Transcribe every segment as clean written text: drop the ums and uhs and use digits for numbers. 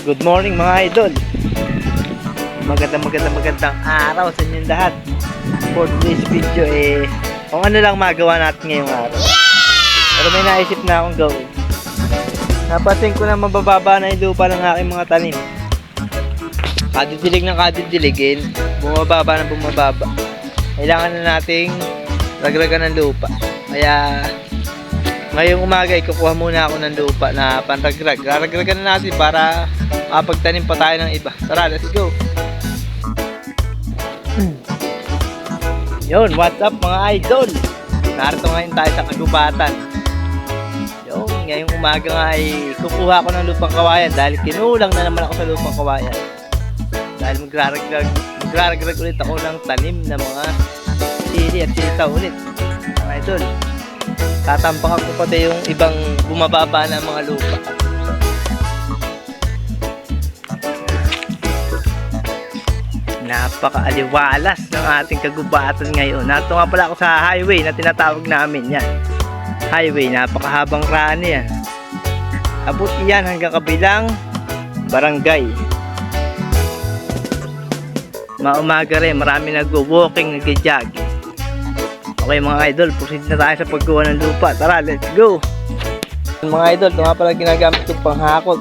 Good morning mga idol. Magandang araw sa inyong lahat. For today's video kung ano lang magawa natin ngayong araw. Pero may naisip na akong gawin. Napasin ko na mabababa na yung lupa ng aking mga tanim. Kadidilig ng kadidiligin, bumababa na bumababa. Kailangan na nating ragragan ng lupa. Kaya ngayong umaga kukuha muna ako ng lupa na panragrag. Raragragan na natin para makapagtanim pa tayo ng iba. Tara, let's go! Yun, what's up mga idol? Narito ngayon tayo sa kagubatan. Yun, ngayong umaga nga kukuha ako ng lupang kawayan dahil kinulang na naman ako sa lupang kawayan. Dahil magraragrag ulit ako ng tanim na mga sili at sitaw ulit. Mga idol, tatambakan ko pati yung ibang bumababa na mga lupa. Napaka-aliwalas ng ating kagubatan ngayon. Nato nga pala ako sa highway na tinatawag namin yan. Highway, napakahabang rani yan. Abot yan hanggang kabilang barangay. Maumaga rin, marami nag-walking, nag-jogging. Okay mga idol, proceed na tayo sa paggawa ng lupa. Tara, let's go! Mga idol, ito nga pala ginagamit yung panghakot.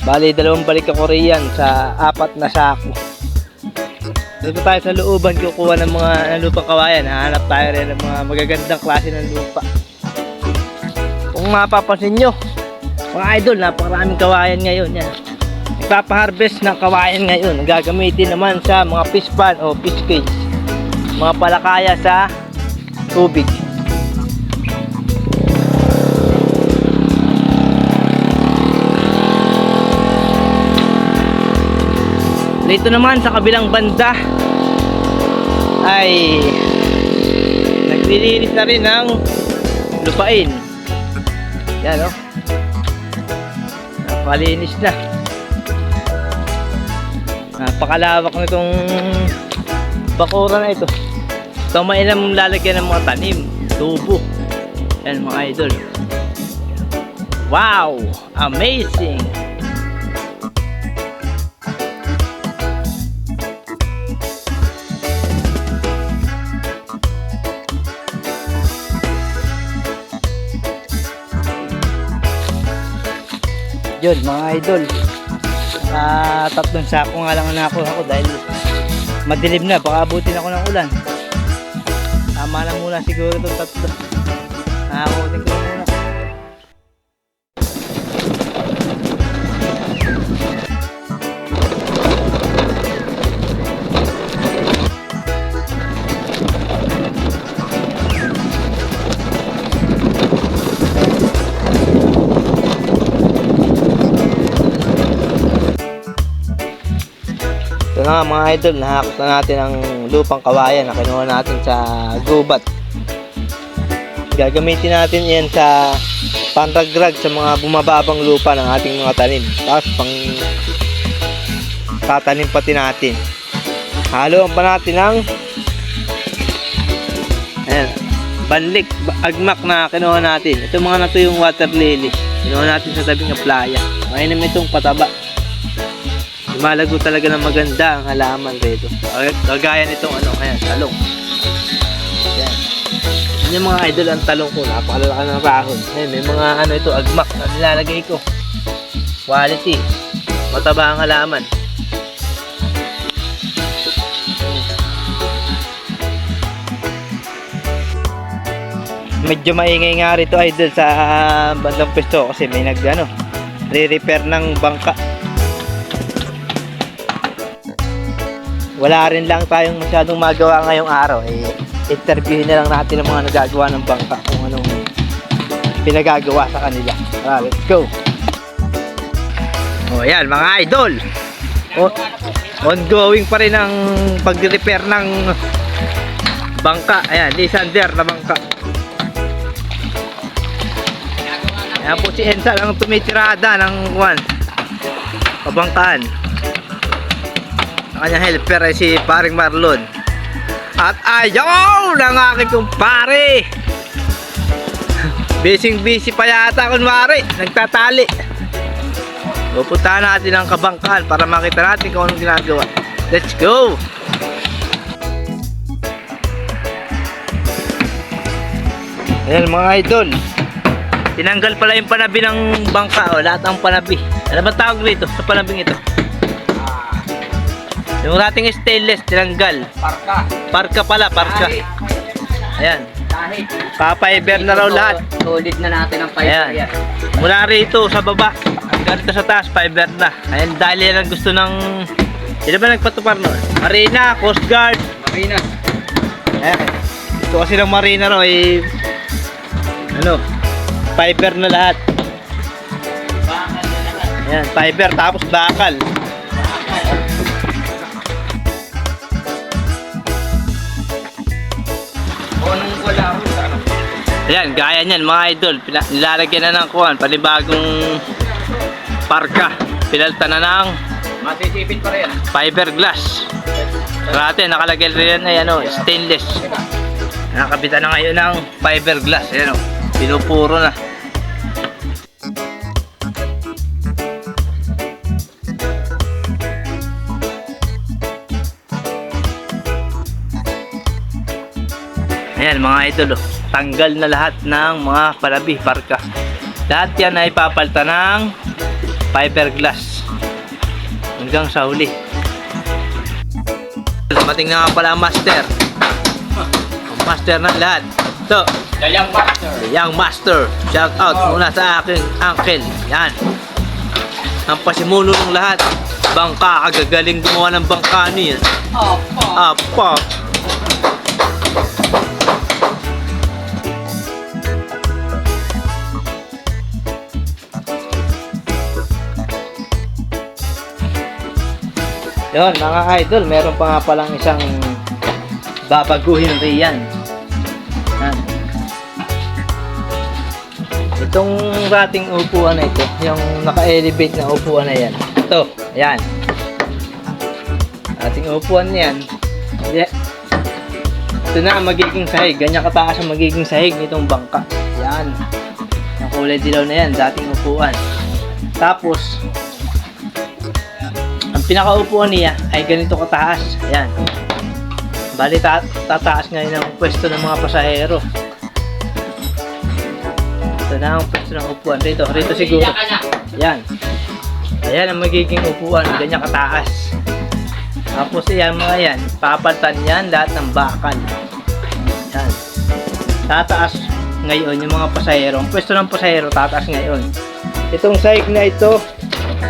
Bali, 2 balik ako riyan sa 4 na sako. Dito tayo sa looban, kukuha ng mga lupang kawayan. Hahanap tayo rin ng mga magagandang klase ng lupa. Kung mapapansin nyo, mga idol, napakaraming kawayan ngayon. Yan. Nagpapaharvest ng kawayan ngayon. Gagamitin naman sa mga fish pan o fish cage. Mga palakaya sa tubig. Dito naman sa kabilang banda ay naglilinis na rin ng lupain. Yan o, napalinis na. Napakalawak nitong bakura na ito. Ito mainam lalagyan ng mga tanim, tubo. Yan mga idol. Wow! Amazing! Yun mga idol, 3 sako nga lang ako dahil madilim na, baka abutin ako ng ulan. Tama na muna siguro itong 3. Nakakutin ko muna. Ito na mga idol, nahakot na natin ang lupang kawayan na kinuha natin sa gubat. Gagamitin natin yan sa panragrag sa mga bumababang lupa ng ating mga tanim. Tapos pang tatanim pati natin. Haloan pa natin ng banlik, agmak na kinuha natin. Ito mga na to yung water lily. Kinuha natin sa tabing ng playa. Mainam itong pataba. Lumalago talaga ng maganda ang halaman dito. Kagaya nitong talong. Yan. Yan yung mga idol ang talong ko. Napakalalaki ng rahon. Ayan, may mga ito, agmak na nilalagay ko. Quality. Mataba ang halaman. Medyo maingay nga rito idol sa bandang pwesto kasi may re-repair ng bangka. Wala rin lang tayong masyadong magawa ngayong araw. Interviewin na lang natin ang mga nagagawa ng bangka kung anong pinagagawa sa kanila. Let's go! O yan mga idol, ongoing pa rin ang pag-repair ng bangka. Ayan, lisander na bangka. Ayan po si Ensal ang tumitirada ng pabangkaan. Ang kanyang helper ay si paring Marlon. At ayaw ng aking kumpare. Busy pa yata kunwari, nagtatali. Pupuntahan natin ang kabangkaan para makita natin kung anong ginagawa. Let's go! Ayan mga idol, tinanggal pala yung panabi ng bangka, o lahat ng panabi. Ano ba tawag rito sa panabing ito? Yung ating stainless tinanggal. Parka pala, parka. Ayan, ka-fiber na raw lahat. Solid na natin ang fiber Ayan. yan. Mula rito sa baba hanggang dito sa taas, fiber na. Ayan, dahil yan ang gusto ng, sino ba nagpatupar noon? Marina, Coast Guard. Marina. Ayan, ito kasi ng Marina raw eh, ano, fiber na lahat. Ayan, fiber tapos bakal. Anong wala ako sa ano? Ayan, gaya niyan mga idol, nilalagyan na ng kuhan, panibagong parka. Pinalta na ng Masisipit pa rin. fiberglass. Dati nakalagay rin yan ay ano, stainless. Nakabitan na ngayon ng fiberglass. Ayan o, pinupuro na. Ayan mga idol, tanggal na lahat ng mga palabi, parka. Lahat yan ay papalta ng fiberglass hanggang sa huli. Mating na nga pala ang master. Ang master ng lahat. So, The Young Master. the Young Master. Shout out muna sa aking uncle. Yan. Ang pasimuno ng lahat. Bangka, kagagaling gumawa ng bangka niya. Apa. Yun mga idol, meron pa nga palang isang babaguhin riyan. Yan. Itong rating upuan na ito, yung naka-elevate na upuan na yan. Ito, ayan. Ating upuan niyan. Ito na ang magiging sahig. Ganyan kataas ang magiging sahig nitong bangka. Yan. Yung kulay dilaw na yan, dating upuan. Tapos, ang pinakaupuan niya ay ganito kataas. Ayan. Bali tataas ngayon ang pwesto ng mga pasahero. Ito na ang pwesto ng upuan. Rito siguro. Ayan. Ayan ang magiging upuan. Ganyan kataas. Tapos ayan mga yan. Papalitan yan lahat ng bakal. Ayan. Tataas ngayon yung mga pasahero. Ang pwesto ng pasahero tataas ngayon. Itong sahig na ito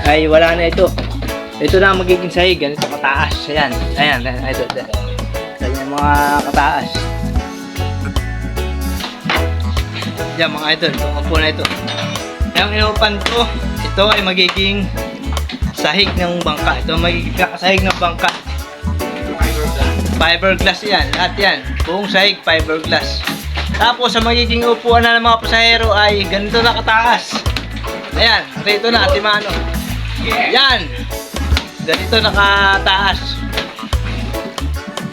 ay wala na ito. Ito na ang magiging sahig, ganito kataas. Ayan, ito. Ganyan mga kataas. Yan mga idol, itong upo na ito. Yung inuupan ko, ito ay magiging sahig ng bangka. Ito ang magiging sahig ng bangka. Fiberglass yan, lahat yan. Buong sahig, fiberglass. Tapos ang magiging upuan na ng mga pasahero ay ganito na kataas. Ayan, rito na, Timano. Yan! Ganito nakataas.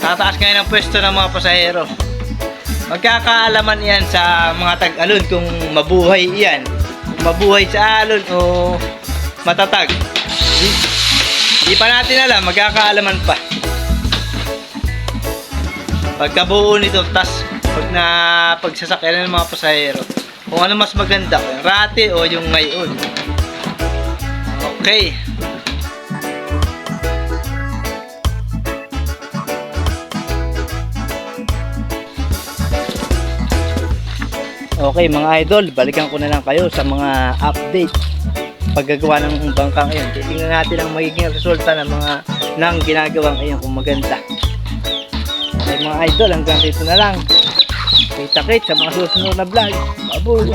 Tataas ngayon ang pwesto ng mga pasahero. Magkakaalaman yan sa mga tag-alon kung mabuhay yan. Mabuhay sa alon o matatag. Di pa natin alam, magkakaalaman pa. Pagkabuo nito, tas pagsasakyan ng mga pasahero, kung ano mas maganda, yung rate o yung ngayon. Okay. Okay mga idol, balikan ko na lang kayo sa mga update paggagawa ng bangka ngayon. Titingnan natin ang magiging resulta ng mga nang ginagawa ngayon kung maganda. Okay mga idol, hanggang dito na lang. Kita-kits sa mga susunod na vlog. Babu!